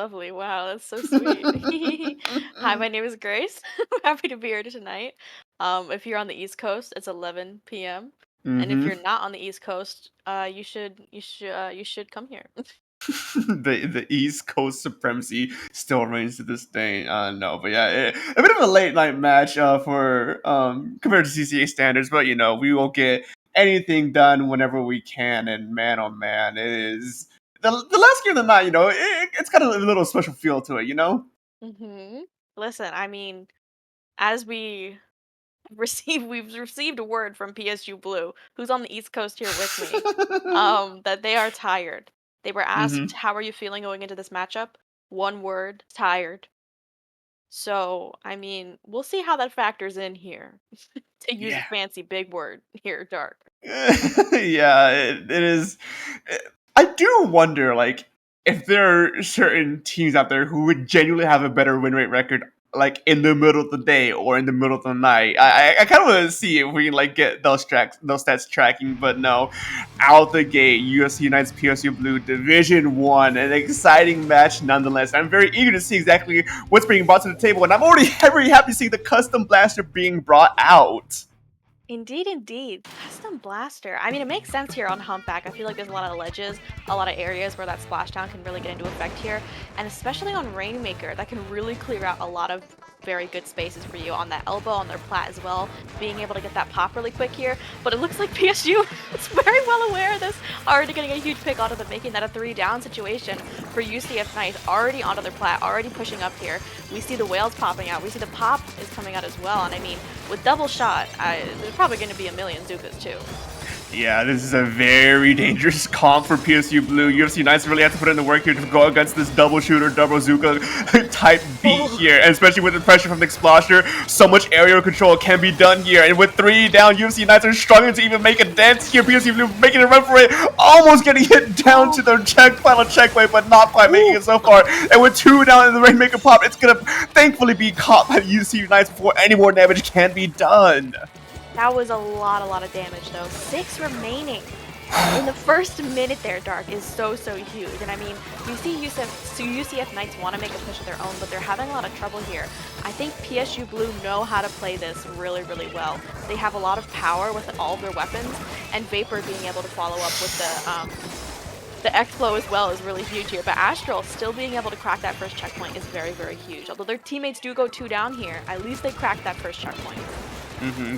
Lovely. Wow, that's so sweet. Hi, my name is Grace. I'm happy to be here tonight. If you're on the East Coast, it's 11 p.m. And if Mm-hmm. you're not on the East Coast, you should come here. The East Coast supremacy still reigns to this day. No, but yeah, a bit of a late night match for compared to CCA standards, but we will get anything done whenever we can. And man, oh man, it is the last game of the night. It's got a little special feel to it. Listen, I mean, as we've received a word from PSU Blue, who's on the East Coast here with me, that they are tired. They were asked, hmm "How are you feeling going into this matchup?" One word, tired. So, I mean, we'll see how that factors in here. To use a Yeah. fancy big word here, dark. Yeah, it is. I do wonder, like, if there are certain teams out there who would genuinely have a better win rate record, like in the middle of the day or in the middle of the night. I kind of want to see if we can like get those stats tracking, but no, out the gate, UFC United's PSU Blue Division One, an exciting match nonetheless. I'm very eager to see exactly what's being brought to the table, and I'm already very happy to see the custom blaster being brought out. Indeed, indeed. Custom blaster. I mean, it makes sense here on Humpback. I feel like there's a lot of ledges, a lot of areas where that splashdown can really get into effect here. And especially on Rainmaker, that can really clear out a lot of very good spaces for you on that elbow, on their plat as well. Being able to get that pop really quick here. But it looks like PSU is very well aware of this. Already getting a huge pick onto them, making that a 3-down situation for UCF Knights. Already onto their plat, already pushing up here. We see the whales popping out. We see the pop is coming out as well. And I mean, with double shot, there's probably going to be a million Zukas too. Yeah, this is a very dangerous comp for PSU Blue. UFC Knights really have to put in the work here to go against this double shooter, double Zuka type beat here, and especially with the pressure from the Explosher. So much aerial control can be done here, and with 3 down, UFC Knights are struggling to even make a dent here. PSU Blue making a run for it, almost getting hit down to their final checkpoint, but not quite making it so far. And with 2 down in the Rainmaker pop, it's gonna thankfully be caught by UFC Knights before any more damage can be done. That was a lot of damage though. 6 remaining in the first minute there, Dark, is so huge. And I mean, you see UCF Knights want to make a push of their own, but they're having a lot of trouble here. I think PSU Blue know how to play this really well. They have a lot of power with all of their weapons, and Vapor being able to follow up with the X-Flow as well is really huge here. But Astral still being able to crack that first checkpoint is very huge. Although their teammates do go 2 down here, at least they cracked that first checkpoint.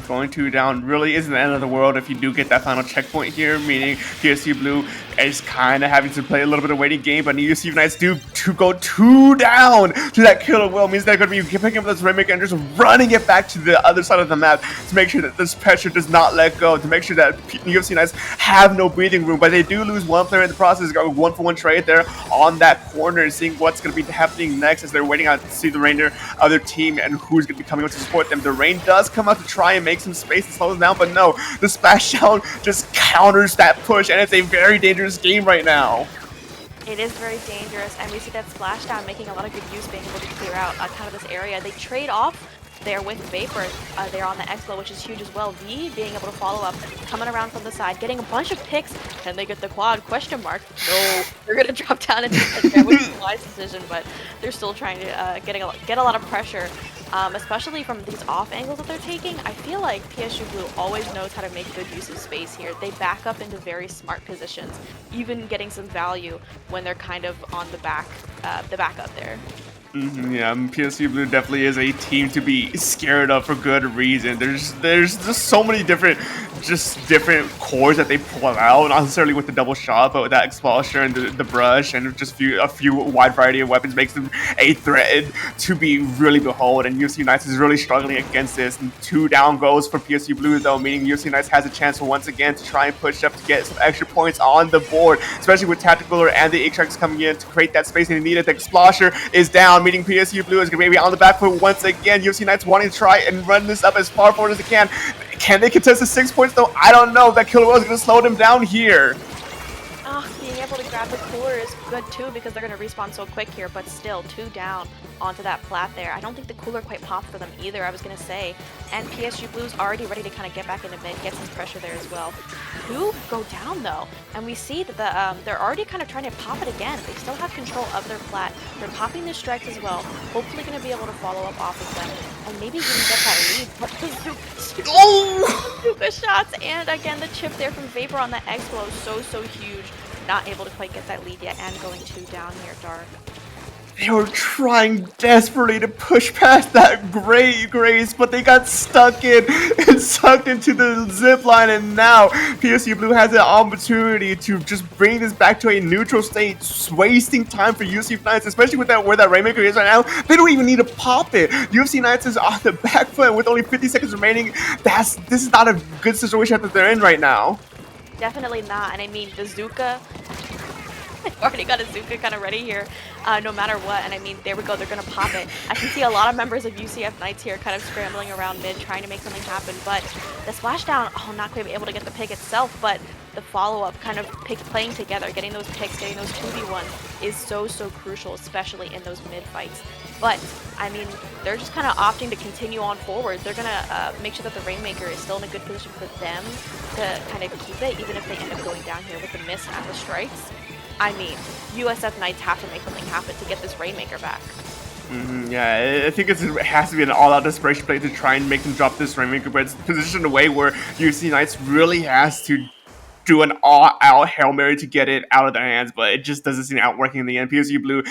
Going 2 down really isn't the end of the world if you do get that final checkpoint here, meaning PSU Blue is kind of having to play a little bit of waiting game, but UC Unites do to go 2 down to that killer whale means they're going to be picking up this Rainmaker and just running it back to the other side of the map to make sure that this pressure does not let go, to make sure that UFC Unites have no breathing room, but they do lose 1 player in the process. Got 1-for-1 trade there on that corner, seeing what's going to be happening next as they're waiting out to see the Rain of their team and who's going to be coming out to support them. The Rain does come out to try and make some space and slow them down, but no, the splashdown just counters that push, and it's a very dangerous game right now. It is very dangerous, and we see that splashdown making a lot of good use, being able to clear out kind of this area. They trade off there with Vapor there on the X-Flow, which is huge as well. V being able to follow up, coming around from the side, getting a bunch of picks. Can they get the quad? Question mark. No, they're gonna drop down and take that, which is a wise decision, but they're still trying to get a lot of pressure. Especially from these off angles that they're taking. I feel like PSU Blue always knows how to make good use of space here. They back up into very smart positions, even getting some value when they're kind of on the backup there. Yeah, PSU Blue definitely is a team to be scared of for good reason. There's just so many different cores that they pull out, not necessarily with the double shot, but with that Expulsor and the brush and just a few wide variety of weapons makes them a threat to be really behold. And UFC Unites is really struggling against this. And 2 down goes for PSU Blue though, meaning UFC Unites has a chance once again to try and push up to get some extra points on the board, especially with Tactical and the Atrax coming in to create that space they needed. The Expulsor is down, meaning PSU Blue is going to be on the back foot once again. UFC Knights wanting to try and run this up as far forward as they can. Can they contest the 6 points though? I don't know. That killer whale is going to slow them down here. Being able to grab the cores good too because they're going to respawn so quick here, but still 2 down onto that plat there. I don't think the cooler quite popped for them either, I was going to say. And PSU Blue's already ready to kind of get back into mid, get some pressure there as well. 2 go down though, and we see that they're already kind of trying to pop it again. They still have control of their plat. They're popping the strikes as well, hopefully going to be able to follow up off of them and maybe even get that lead. But the Oh! Zuka shots, and again the chip there from Vapor on that X-Blow, so huge. Not able to quite get that lead yet, and going 2 down here, Dark. They were trying desperately to push past that Grace, but they got stuck in and sucked into the zip line, and now PSU Blue has an opportunity to just bring this back to a neutral state, wasting time for UCF Knights, especially with that where that Rainmaker is right now. They don't even need to pop it. UFC Knights is on the back foot with only 50 seconds remaining. This is not a good situation that they're in right now. Definitely not, and I mean, the Zuka, I've already got a Zuka kind of ready here, no matter what, and I mean, there we go, they're gonna pop it. I can see a lot of members of UCF Knights here kind of scrambling around mid, trying to make something happen, but the splashdown, oh, not quite able to get the pick itself, but the follow-up kind of playing together, getting those picks, getting those 2v1 is so crucial, especially in those mid fights. But, I mean, they're just kind of opting to continue on forward. They're gonna make sure that the Rainmaker is still in a good position for them to kind of keep it, even if they end up going down here with the miss and the strikes. I mean, USF Knights have to make something happen to get this Rainmaker back. Yeah, I think it has to be an all-out desperation play to try and make them drop this Rainmaker, but it's positioned in a way where UC Knights really has to do an all-out Hail Mary to get it out of their hands, but it just doesn't seem out working in the end. PSU Blue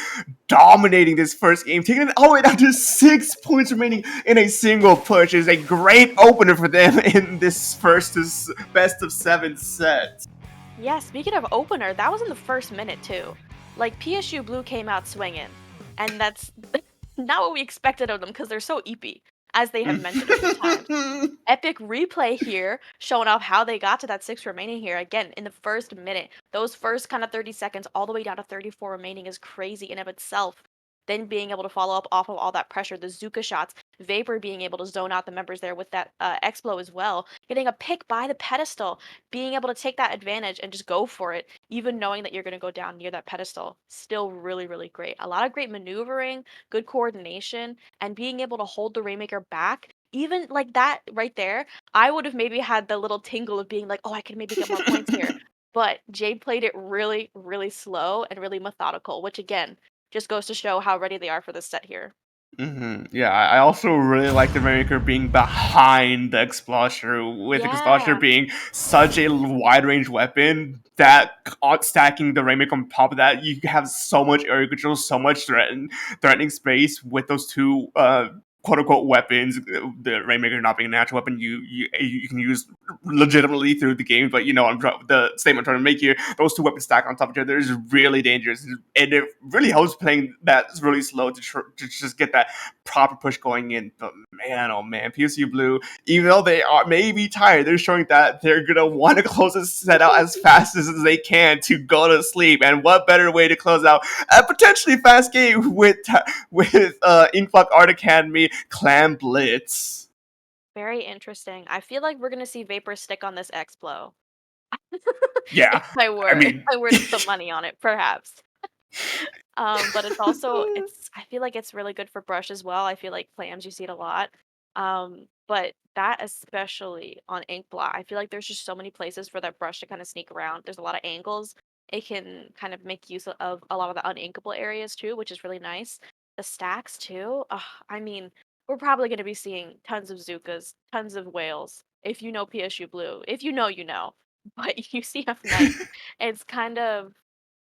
dominating this first game, taking it all the way down to 6 points remaining in a single push is a great opener for them in this best of 7 set. Yeah, speaking of opener, that was in the first minute too. Like, PSU Blue came out swinging, and that's not what we expected of them because they're so eepy, as they have mentioned a few times. Epic replay here, showing off how they got to that 6 remaining here. Again, in the first minute, those first kind of 30 seconds all the way down to 34 remaining is crazy in of itself. Then being able to follow up off of all that pressure, the Zuka shots, Vapor being able to zone out the members there with that X-Blow as well, getting a pick by the pedestal, being able to take that advantage and just go for it, even knowing that you're going to go down near that pedestal. Still really great. A lot of great maneuvering, good coordination, and being able to hold the Rainmaker back. Even like that right there, I would have maybe had the little tingle of being like, oh, I can maybe get more points here. But Jade played it really slow and really methodical, which again, just goes to show how ready they are for this set here. Yeah, I also really like the Rainmaker being behind the Explosher, with the Explosher Yeah. being such a wide range weapon that stacking the Rainmaker on top of that, you have so much area control, so much threatening space with those two quote unquote weapons. The Rainmaker not being a natural weapon, you can use legitimately through the game, but the statement I'm trying to make here, those two weapons stacked on top of each other is really dangerous, and it really helps playing that really slow to just get that proper push going in. But man, oh man, PSU Blue, even though they are maybe tired, they're showing that they're gonna want to close this set out as fast as they can to go to sleep. And what better way to close out a potentially fast game with Inkblock Art Academy Clan Blitz. Very interesting. I feel like we're gonna see Vapor stick on this X-Blow. Yeah, I If mean, I were to put money on it, perhaps. But it's also I feel like it's really good for Brush as well. I feel like clams, you see it a lot. But that especially on Ink Blot, I feel like there's just so many places for that Brush to kind of sneak around. There's a lot of angles. It can kind of make use of a lot of the uninkable areas too, which is really nice. The stacks too. I mean, we're probably going to be seeing tons of Zukas, tons of whales. If you know PSU Blue, if you know, you know. But UCF Knights, it's kind of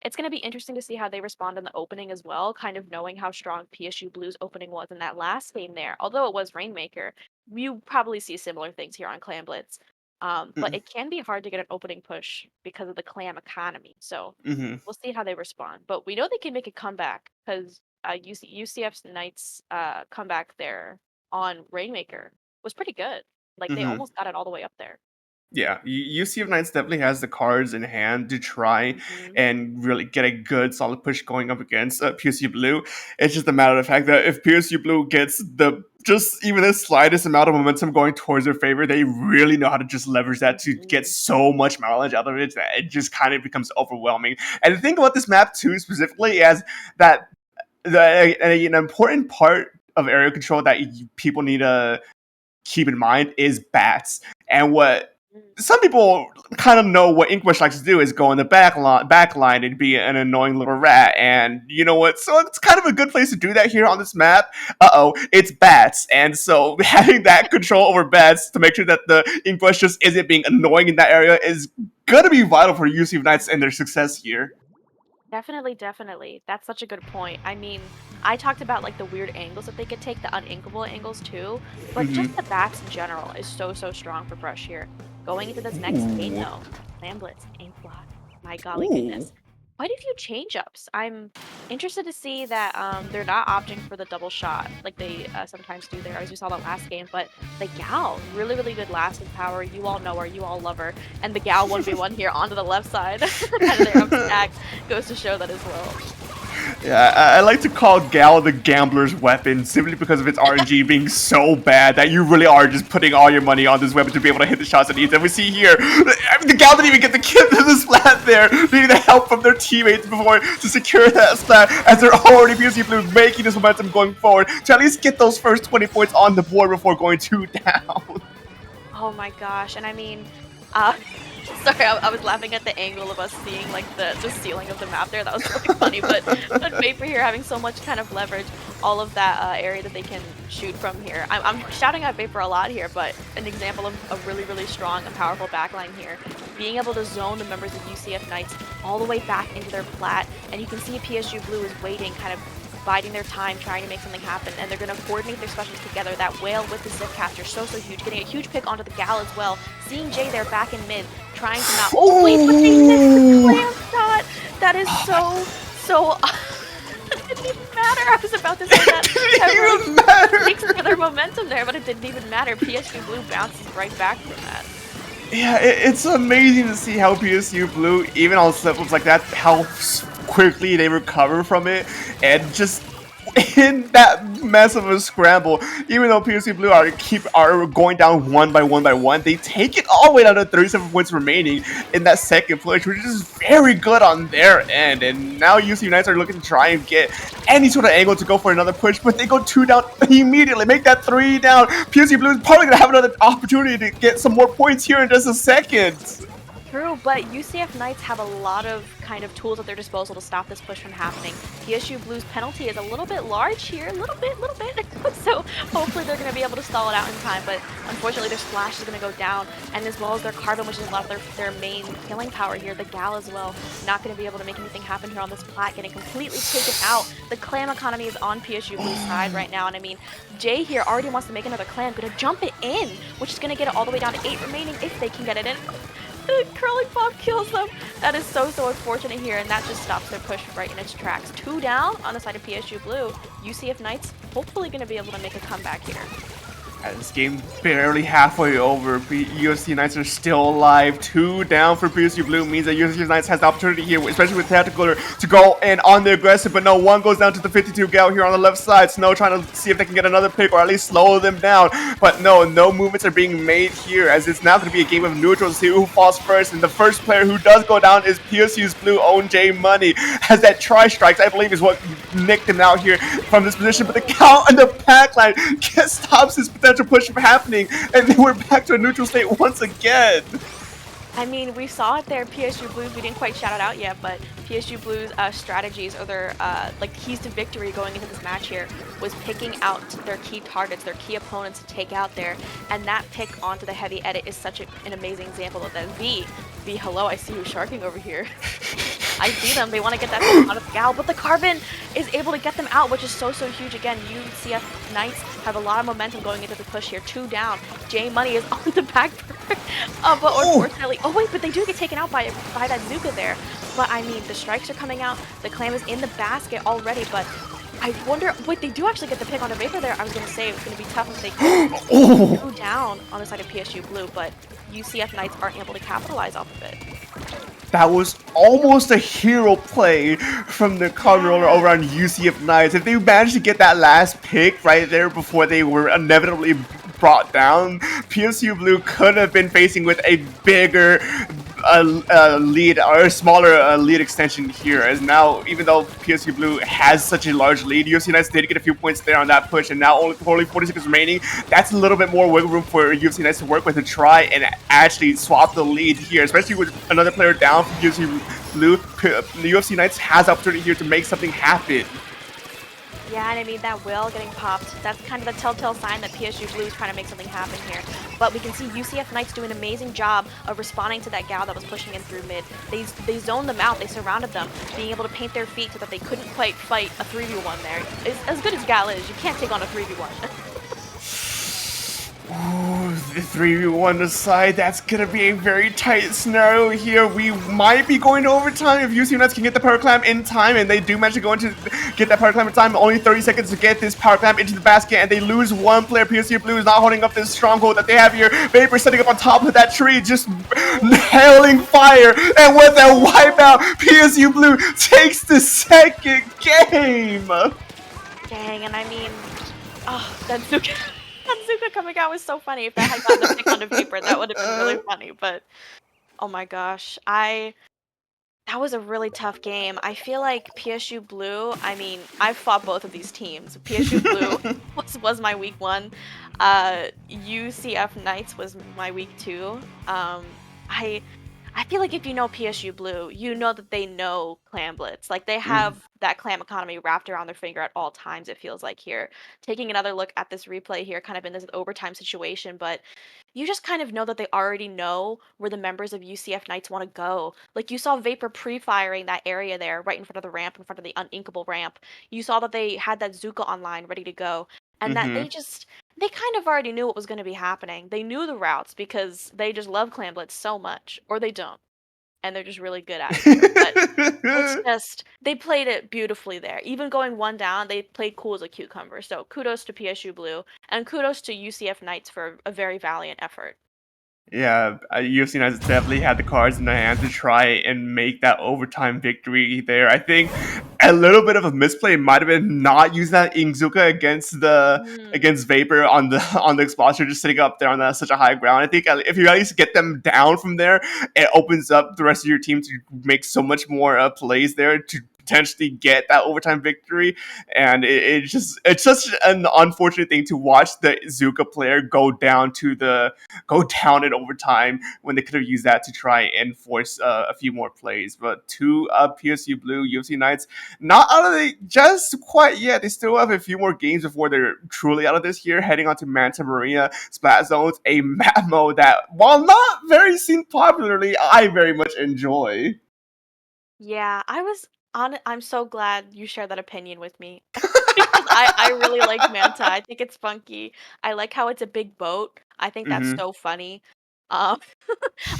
it's going to be interesting to see how they respond in the opening as well, kind of knowing how strong PSU Blue's opening was in that last game there. Although it was Rainmaker, you probably see similar things here on Clam Blitz. But it can be hard to get an opening push because of the clam economy. So mm-hmm. we'll see how they respond. But we know they can make a comeback because UCF's Knights comeback there on Rainmaker was pretty good. Like they Mm-hmm. almost got it all the way up there. Yeah, UCF Knights definitely has the cards in hand to try Hmm. and really get a good solid push going up against PSU Blue. It's just a matter of the fact that if PSU Blue gets the just even the slightest amount of momentum going towards their favor, they really know how to just leverage that to get so much mileage out of it that it just kind of becomes overwhelming. And the thing about this map too, specifically, is that an important part of area control that people need to keep in mind is bats. And what some people kind of know what Inkwell likes to do is go in the back line and be an annoying little rat. And you know what? So it's kind of a good place to do that here on this map. It's bats. And so having that control over bats to make sure that the Inkwell just isn't being annoying in that area is going to be vital for UCF Knights and their success here. Definitely, definitely. That's such a good point. I mean, I talked about like the weird angles that they could take, the uninkable angles too, but just the bats in general is so, so strong for Brush here. Going into this next game Ooh. though, Slam Blitz, Ink Block, my golly goodness. Quite a few change-ups. I'm interested to see that they're not opting for the double shot like they sometimes do there, as we saw the last game, but the Gal, really, really good lasting power. You all know her, you all love her, and the Gal 1v1 here onto the left side, kind of there up stack, goes to show that as well. Yeah, I like to call Gal the gambler's weapon simply because of its RNG being so bad that you really are just putting all your money on this weapon to be able to hit the shots it needs. And we see here, I mean, the Gal didn't even get the kill to the splat there. They need the help from their teammates before to secure that splat, as they're already PSU Blue making this momentum going forward to at least get those first 20 points on the board before going 2 down. Oh my gosh, and I mean, sorry, I was laughing at the angle of us seeing like the ceiling of the map there. That was really funny, but Vapor here having so much kind of leverage, all of that area that they can shoot from here. I'm shouting at Vapor a lot here, but an example of a really, really strong and powerful backline here. Being able to zone the members of UCF Knights all the way back into their plat, and you can see PSG Blue is waiting, kind of biding their time, trying to make something happen, and they're going to coordinate their specials together. That whale with the zip caster, so huge, getting a huge pick onto the Gal as well. Seeing Jay there back in mid, trying to not. Oh wait, but they missed the clam shot. That is so. It didn't even matter. I was about to say that. It didn't even matter. Thanks for their momentum there, but it didn't even matter. PSG Blue bounces right back from that. Yeah, it's amazing to see how PSU Blue, even on slip-ups like that, how quickly they recover from it, and just in that mess of a scramble, even though PSU Blue are going down one by one, they take it all the way down to 37 points remaining in that second push, which is very good on their end. And now UC Knights are looking to try and get any sort of angle to go for another push, but they go 2 down immediately, make that 3 down. PSU Blue is probably gonna have another opportunity to get some more points here in just a second. True, but UCF Knights have a lot of kind of tools at their disposal to stop this push from happening. PSU Blue's penalty is a little bit large here, a little bit. So hopefully they're going to be able to stall it out in time, but unfortunately their splash is going to go down, and as well as their carbon, which is a lot of their main killing power here, the Gal as well, not going to be able to make anything happen here on this plat, getting completely taken out. The clam economy is on PSG Blue's side right now, and I mean, Jay here already wants to make another clam, going to jump it in, which is going to get it all the way down to 8 remaining if they can get it in. The curling pop kills them. That is so unfortunate here, and that just stops their push right in its tracks. 2 down on the side of PSG Blue. UCF Knights hopefully going to be able to make a comeback here. This game barely halfway over. USC Knights are still alive. 2 down for PSU Blue means that USC Knights has the opportunity here, especially with Tactical, to go in on the aggressive. But no, one goes down to the 52 Gal here on the left side. Snow trying to see if they can get another pick or at least slow them down. But no movements are being made here, as it's now going to be a game of neutrals to see who falls first. And the first player who does go down is PSU's Blue own J Money, as that tri-strikes, I believe, is what nicked him out here from this position. But the count and the pack line stops his potential push from happening, and we're back to a neutral state once again. I mean, we saw it there, PSG Blues, we didn't quite shout it out yet, but PSG Blues' strategies, or their like keys to victory going into this match here, was picking out their key targets, their key opponents to take out there, and that pick onto the heavy edit is such an amazing example of that. V, hello, I see you sharking over here. I see them, they want to get that thing out of the Gal, but the carbon is able to get them out, which is so huge. Again, UCF Knights have a lot of momentum going into the push here. 2 down. J Money is on the back burner. But unfortunately, oh wait, but they do get taken out by that Zuka there. But I mean, the strikes are coming out, the clam is in the basket already, but I wonder, wait, they do actually get the pick on the Vapor there. I was going to say it was going to be tough if they could 2 down on the side of PSG Blue, but UCF Knights aren't able to capitalize off of it. that was almost a hero play from the card roller over on UCF Knights. If they managed to get that last pick right there before they were inevitably brought down, PSU Blue could have been facing with a bigger lead or a smaller lead extension here. As now, even though PSU Blue has such a large lead, UFC Knights did get a few points there on that push, and now only 40 seconds remaining. That's a little bit more wiggle room for UFC Knights to work with to try and actually swap the lead here, especially with another player down from UFC Blue. The UFC Knights has the opportunity here to make something happen. Yeah, and I mean, that will getting popped, that's kind of the telltale sign that PSU Blue is trying to make something happen here. But we can see UCF Knights do an amazing job of responding to that gal that was pushing in through mid. They zoned them out, they surrounded them, being able to paint their feet so that they couldn't quite fight a 3v1 there. As good as gal is, you can't take on a 3v1. Ooh, the 3v1 aside, that's gonna be a very tight scenario here. We might be going to overtime if UC Nuts can get the power clamp in time, and they do manage to go into get that power clamp in time. Only 30 seconds to get this power clamp into the basket, and they lose one player. PSU Blue is not holding up this stronghold that they have here. Vapor setting up on top of that tree, just hailing fire, and with a wipeout, PSU Blue takes the second game. Dang, and I mean, oh, that Zuka coming out was so funny. If that had gotten the pick on the Vapor, that would have been really funny. But oh my gosh, that was a really tough game. I feel like PSU Blue, I mean, I've fought both of these teams. PSU Blue was my week 1. UCF Knights was my week 2. I feel like if you know PSU Blue, you know that they know Clam Blitz. Like, they have that Clam economy wrapped around their finger at all times, it feels like here. Taking another look at this replay here, kind of in this overtime situation, but you just kind of know that they already know where the members of UCF Knights want to go. Like, you saw Vapor pre-firing that area there, right in front of the ramp, in front of the uninkable ramp. You saw that they had that Zuka online ready to go, and that they kind of already knew what was going to be happening. They knew the routes because they just love Clam Blitz so much, or they don't, and they're just really good at it here. But it's just, they played it beautifully there. Even going 1 down, they played cool as a cucumber. So kudos to PSU Blue, and kudos to UCF Knights for a very valiant effort. Yeah, UFC United definitely had the cards in their hand to try and make that overtime victory there. I think a little bit of a misplay might have been not using that Ingzuka against Vapor on the explosion, just sitting up there on such a high ground. I think if you at least get them down from there, it opens up the rest of your team to make so much more plays there to potentially get that overtime victory. And it's such an unfortunate thing to watch the Zuka player go down in overtime when they could have used that to try and force a few more plays. But to PSU Blue, UFC Knights, not out of the just quite yet. They still have a few more games before they're truly out of this year, heading on to Manta Marina Splat Zones, a map mode that, while not very seen popularly, I very much enjoy. Yeah, I'm so glad you share that opinion with me. Because I really like Manta. I think it's funky. I like how it's a big boat. I think that's Mm-hmm. so funny. Um,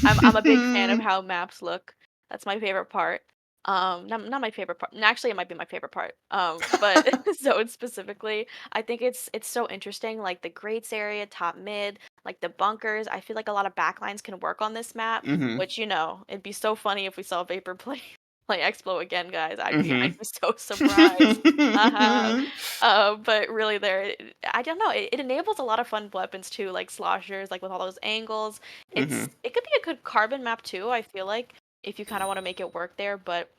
I'm a big fan of how maps look. That's my favorite part. Not my favorite part. Actually, it might be my favorite part. But Zone specifically, I think it's so interesting. Like the grates area, top mid, like the bunkers. I feel like a lot of backlines can work on this map. Mm-hmm. Which, it'd be so funny if we saw Vapor play Explo again, guys. I'd Mm-hmm. be so surprised. Haha. But really, I don't know. It enables a lot of fun weapons too, like sloshers, like with all those angles. Mm-hmm. It could be a good carbon map too. I feel like if you kind of want to make it work there, but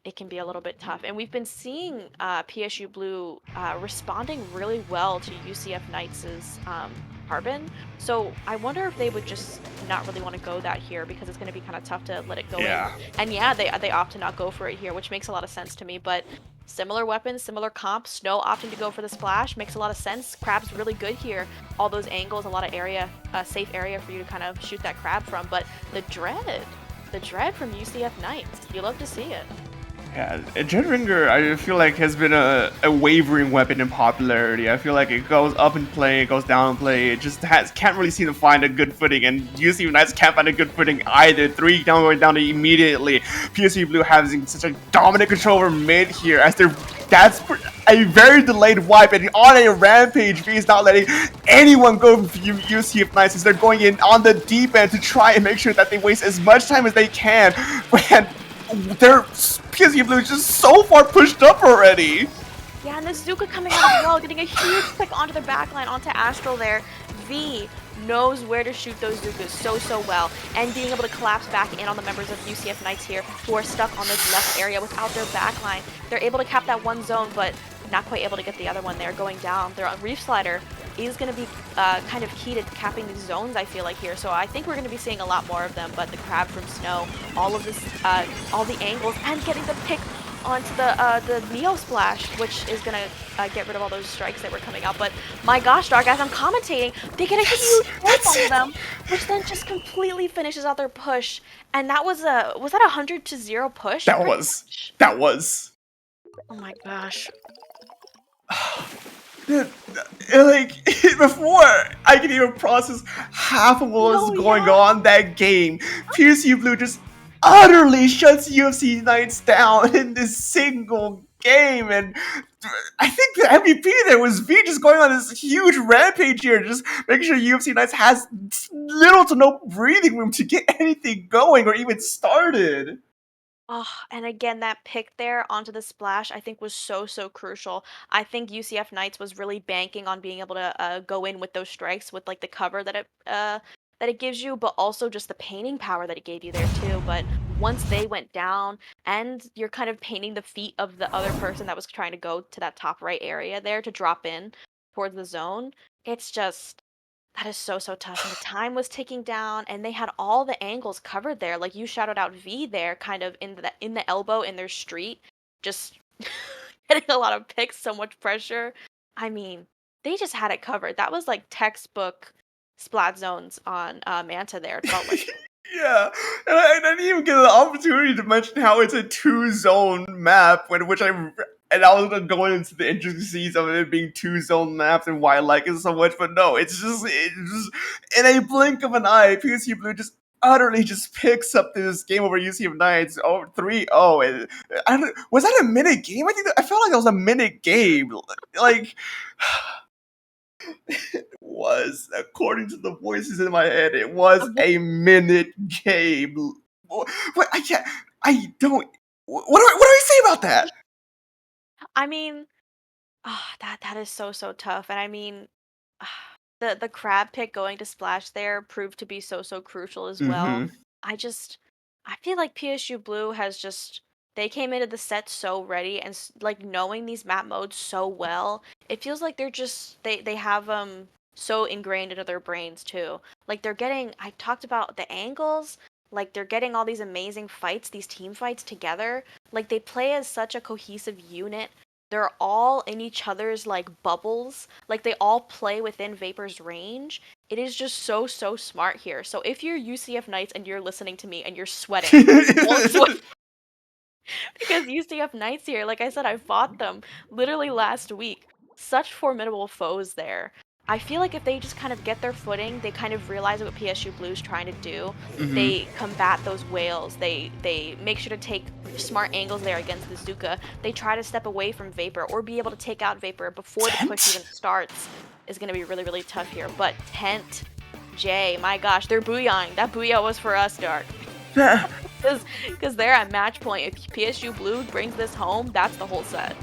it can be a little bit tough. And we've been seeing PSU Blue responding really well to UCF Knights' carbon. So I wonder if they would just not really want to go that here because it's going to be kind of tough to let it go in. Yeah. And yeah, they opt to not go for it here, which makes a lot of sense to me. But similar weapons, similar comp. Snow opting to go for the splash makes a lot of sense. Crab's really good here. All those angles, a lot of area, safe area for you to kind of shoot that crab from. But the dread from UCF Knights, you love to see it. Yeah, Dreadringer, I feel like has been a wavering weapon in popularity. I feel like it goes up in play, it goes down in play. It just can't really seem to find a good footing, and UC Knights can't find a good footing either. 3 down, going down immediately. PSU Blue having such a dominant control over mid here, as a very delayed wipe, and on a rampage, V is not letting anyone go from UCF Knights as they're going in on the deep end to try and make sure that they waste as much time as they can. And their PSU Blue is just so far pushed up already. Yeah, and the Zuka coming out as well, getting a huge pick onto the backline, onto Astral there. V knows where to shoot those Zukas so well, and being able to collapse back in on the members of UCF Knights here who are stuck on this left area without their backline. They're able to cap that one zone, but not quite able to get the other one there going down. Their Reef Slider is going to be kind of key to capping these zones, I feel like, here. So I think we're going to be seeing a lot more of them, but the Crab from Snow, all of this, all the angles, and getting the pick onto the Neo Splash, which is gonna get rid of all those strikes that were coming out. But my gosh, Dark, as I'm commentating, they get a huge whip on them, which then just completely finishes out their push. And that was that 100-0 push? That was. Oh my gosh. Like, before I could even process half of what was going on that game, PSU Blue just utterly shuts UFC Knights down in this single game, and I think the MVP there was V just going on this huge rampage here, just making sure UFC Knights has little to no breathing room to get anything going or even started. Oh, and again, that pick there onto the splash, I think was so crucial. I think UCF Knights was really banking on being able to go in with those strikes with like the cover that it gives you, but also just the painting power that it gave you there too. But once they went down, and you're kind of painting the feet of the other person that was trying to go to that top right area there to drop in towards the zone, it's just that is so tough. And the time was ticking down, and they had all the angles covered there. Like you shouted out V there, kind of in the elbow in their street, just getting a lot of picks, so much pressure. I mean, they just had it covered. That was like textbook splat zones on Manta there. It felt like. Yeah, and I didn't even get the opportunity to mention how it's a 2-zone map, and I was gonna go into the intricacies of it being 2-zone maps and why I like it so much, but no, it's just in a blink of an eye, PSU Blue just utterly just picks up this game over UCF Knights 3-0. And was that a minute game? I felt like that was a minute game. Like. It was, according to the voices in my head, it was a minute game. What what do I say about that? I mean, that is so tough. And I mean, the crab pick going to splash there proved to be so crucial as well. Mm-hmm. I feel like PSU Blue has just they came into the set so ready and like knowing these map modes so well. It feels like they're just they have so ingrained into their brains too. Like they're getting I talked about the angles, like they're getting all these amazing fights, these team fights together. Like they play as such a cohesive unit. They're all in each other's like bubbles. Like they all play within Vapor's range. It is just so smart here. So if you're UCF Knights and you're listening to me and you're sweating, don't sweat. Because UCF Knights here, like I said, I fought them literally last week. Such formidable foes there. I feel like if they just kind of get their footing, they kind of realize what PSU Blue's trying to do. Mm-hmm. They combat those whales. They make sure to take smart angles there against the Zuka. They try to step away from Vapor or be able to take out Vapor before the push even starts. Is going to be really tough here. But Tent, Jay, my gosh, they're booyahing. That booyah was for us, Dark. Because they're at match point. If PSU Blue brings this home, that's the whole set.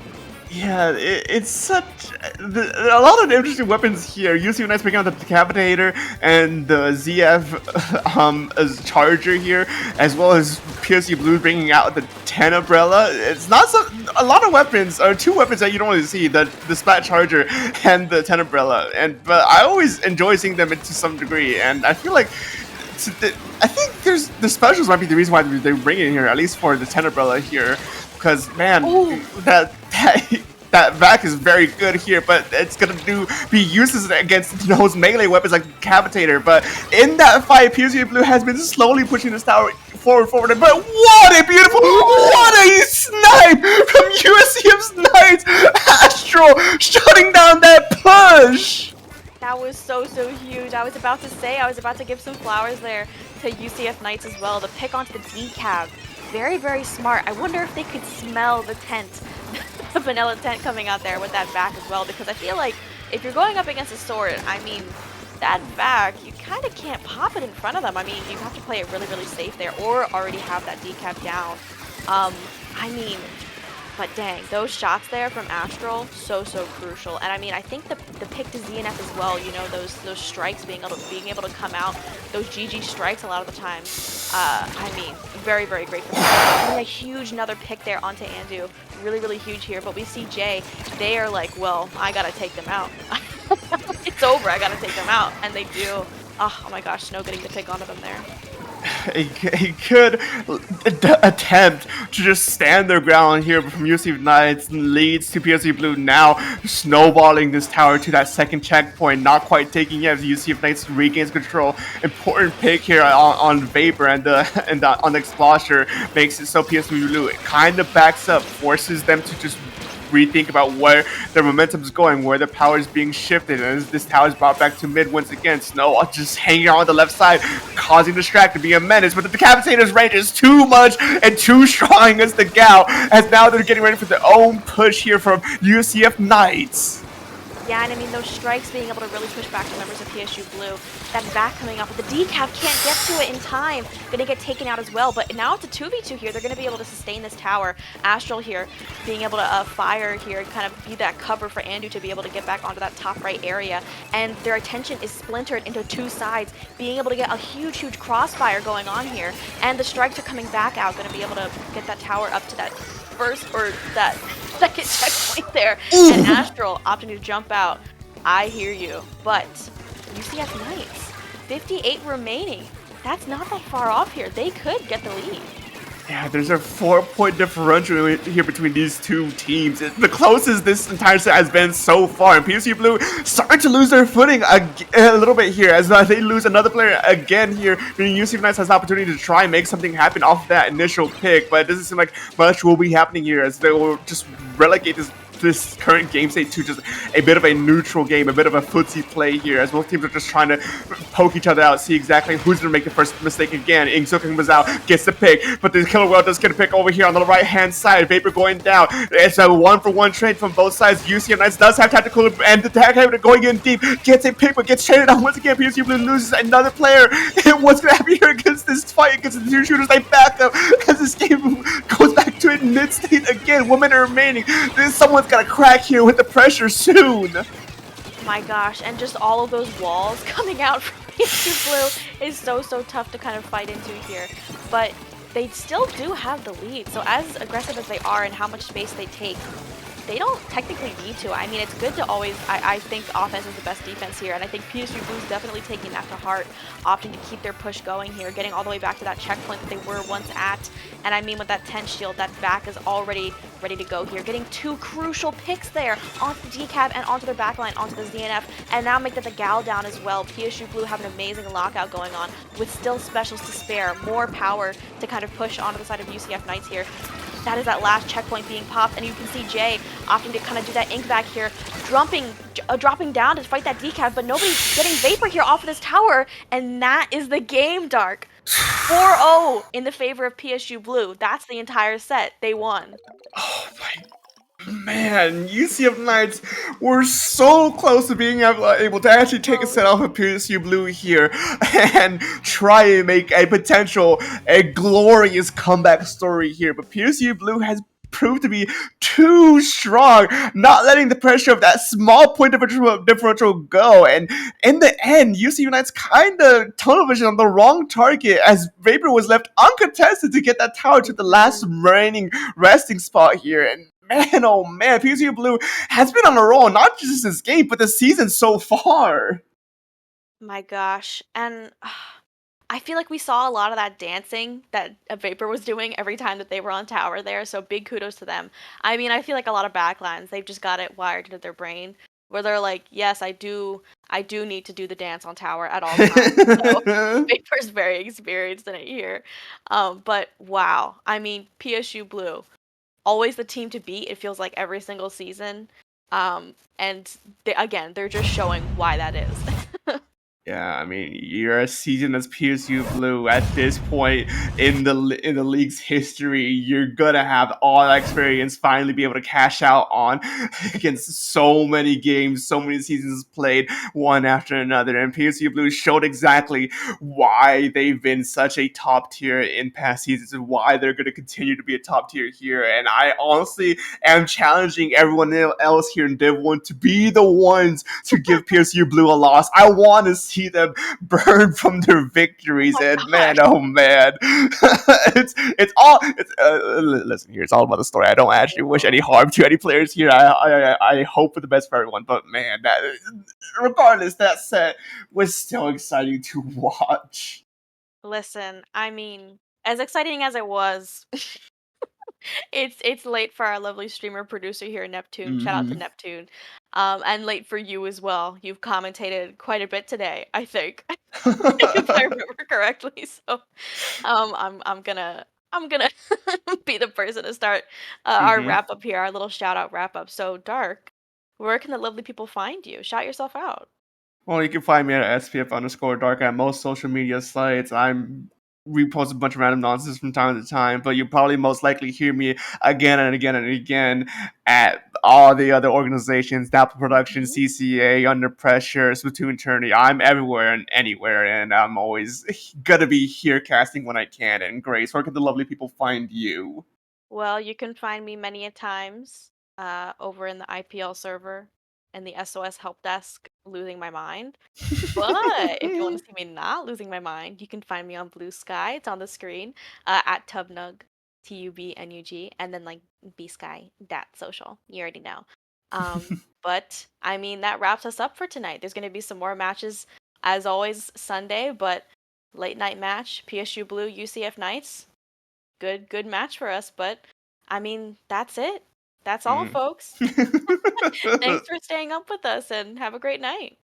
Yeah, it's such a lot of interesting weapons here. UCF Knights picking up the Decapitator and the ZF as Charger here, as well as PSU Blue bringing out the 10 Umbrella. It's not a lot of weapons, or 2 weapons that you don't really see, the Splat Charger and the 10 Umbrella. But I always enjoy seeing them to some degree, and I feel like I think the specials might be the reason why they bring it here, at least for the 10 Umbrella here. Because man, that back is very good here, but it's gonna be useless against those melee weapons like Decapitator. But in that fight, PSU Blue has been slowly pushing this tower forward. But what a beautiful, what a snipe from UCF's Knights! Astral shutting down that push. That was so huge. I was about to give some flowers there to UCF Knights as well. The pick onto the decap. Very smart. I wonder if they could smell the tent the vanilla tent coming out there with that back as well, because I feel like if you're going up against a sword, I mean, that back, you kind of can't pop it in front of them. I mean, you have to play it really, really safe there or already have that decap down. I mean, but dang, those shots there from Astral, so crucial. And I mean, I think the pick to ZNF as well, you know, those strikes being able to come out, those GG strikes a lot of the time. I mean, very, very great for me. And a huge another pick there onto Andu. Really, really huge here. But we see Jay, they are like, well, I gotta take them out. It's over, I gotta take them out. And they do. Oh my gosh, Snow getting the pick onto them there. A good attempt to just stand their ground here from UCF Knights leads to PSU Blue now snowballing this tower to that second checkpoint, not quite taking it as UCF Knights regains control. Important pick here on Vapor and on the Explosher makes it so PSU Blue kind of backs up, forces them to just rethink about where their momentum is going, where their power is being shifted, and as this tower is brought back to mid once again. Snow just hanging out on the left side, causing distraction, being a menace, but the Decapitator's range is too much and too strong against the Gal, as now they're getting ready for their own push here from UCF Knights. Yeah, and I mean, those strikes being able to really push back the members of PSU Blue. That back coming up, but the decap can't get to it in time. Gonna get taken out as well, but now it's a 2v2 here. They're gonna be able to sustain this tower. Astral here being able to fire here and kind of be that cover for Andu to be able to get back onto that top right area. And their attention is splintered into two sides, being able to get a huge, huge crossfire going on here. And the strikes are coming back out, gonna be able to get that tower up to that first or that second checkpoint there. And Astral opting to jump out. I hear you, but UCF Knights, 58 remaining. That's not that far off here. They could get the lead. Yeah, there's a 4-point differential here between these two teams. It's the closest this entire set has been so far. And PSU Blue starting to lose their footing a little bit here as they lose another player again here. Meaning UCF Knights has the opportunity to try and make something happen off of that initial pick, but it doesn't seem like much will be happening here as they will just relegate this current game state to just a bit of a neutral game, a bit of a footsie play here, as both teams are just trying to poke each other out, see exactly who's going to make the first mistake again. Ingsook comes out, gets the pick, but the Killer Whale does get a pick over here on the right-hand side. Vapor going down. It's a one-for-one trade from both sides. UCF Knights does have tactical, and the tag going in deep, gets a pick, but gets traded out once again. PSU Blue loses another player. What's going to happen here against this fight against the two shooters? They back up as this game goes back to its mid-state again. 1 minute remaining. Someone's got to crack here with the pressure soon. My gosh, and just all of those walls coming out from PSU Blue is so tough to kind of fight into here. But they still do have the lead, so as aggressive as they are and how much space they take, they don't technically need to. I mean, it's good to always, I think offense is the best defense here, and I think PSU Blue's definitely taking that to heart, opting to keep their push going here, getting all the way back to that checkpoint that they were once at. And I mean, with that 10 shield, that back is already ready to go here, getting two crucial picks there onto the decap and onto their backline, onto the ZNF, and now make that the Gal down as well. PSU Blue have an amazing lockout going on with still specials to spare, more power to kind of push onto the side of UCF Knights here. That is that last checkpoint being popped, and you can see Jay opting to kind of do that ink back here, dropping down to fight that decap, but nobody's getting Vapor here off of this tower, and that is the game, Dark. 4-0 in the favor of PSU Blue. That's the entire set. They won. Oh my man, UCF Knights were so close to being able to actually take a set off of PSU Blue here and try and make a glorious comeback story here. But PSU Blue has proved to be too strong, not letting the pressure of that small point differential go. And in the end, UCF Knights kind of tunnel vision on the wrong target as Vapor was left uncontested to get that tower to the last remaining resting spot here. And man, oh man, PSU Blue has been on a roll, not just this game, but the season so far. My gosh. And I feel like we saw a lot of that dancing that Vapor was doing every time that they were on tower there, so big kudos to them. I mean, I feel like a lot of backlines, they've just got it wired into their brain, where they're like, yes, I do need to do the dance on tower at all times. So Vapor's very experienced in it here. But wow, I mean, PSU Blue, always the team to beat, it feels like every single season. And they're just showing why that is. Yeah, I mean, you're a season as PSU Blue at this point in the league's history. You're gonna have all that experience finally be able to cash out on against so many games, so many seasons played one after another. And PSU Blue showed exactly why they've been such a top tier in past seasons and why they're gonna continue to be a top tier here. And I honestly am challenging everyone else here in Div 1 to be the ones to give PSU Blue a loss. I want to see them burn from their Oh victories. my And gosh. man, oh man, it's all. Listen here, it's all about the story. I don't actually wish any harm to any players here. I hope for the best for everyone. But man, that regardless, that set was still exciting to watch. Listen, I mean, as exciting as it was, it's late for our lovely streamer producer here, Neptune. Shout out to Hmm. Neptune. And late for you as well. You've commentated quite a bit today, I think, if I remember correctly. So, I'm gonna be the person to start our Hmm. wrap up here, our little shout out wrap up. So, Dark, where can the lovely people find you? Shout yourself out. Well, you can find me at SPF_dark at most social media sites. I'm repost a bunch of random nonsense from time to time, but you'll probably most likely hear me again and again and again at all the other organizations, Dapple Production, Mhm. CCA, Under Pressure, Splatoon Tourney. I'm everywhere and anywhere, and I'm always gonna be here casting when I can. And Grace, where can the lovely people find you? Well, you can find me many a times over in the IPL server and the SOS help desk, losing my mind. But if you want to see me not losing my mind, you can find me on Blue Sky. It's on the screen at Tubnug, Tubnug, and then like B Sky dat social. You already know. But I mean that wraps us up for tonight. There's gonna be some more matches as always Sunday, but late night match PSU Blue UCF Knights. Good match for us. But I mean that's it. That's all, Mm. folks. Thanks for staying up with us and have a great night.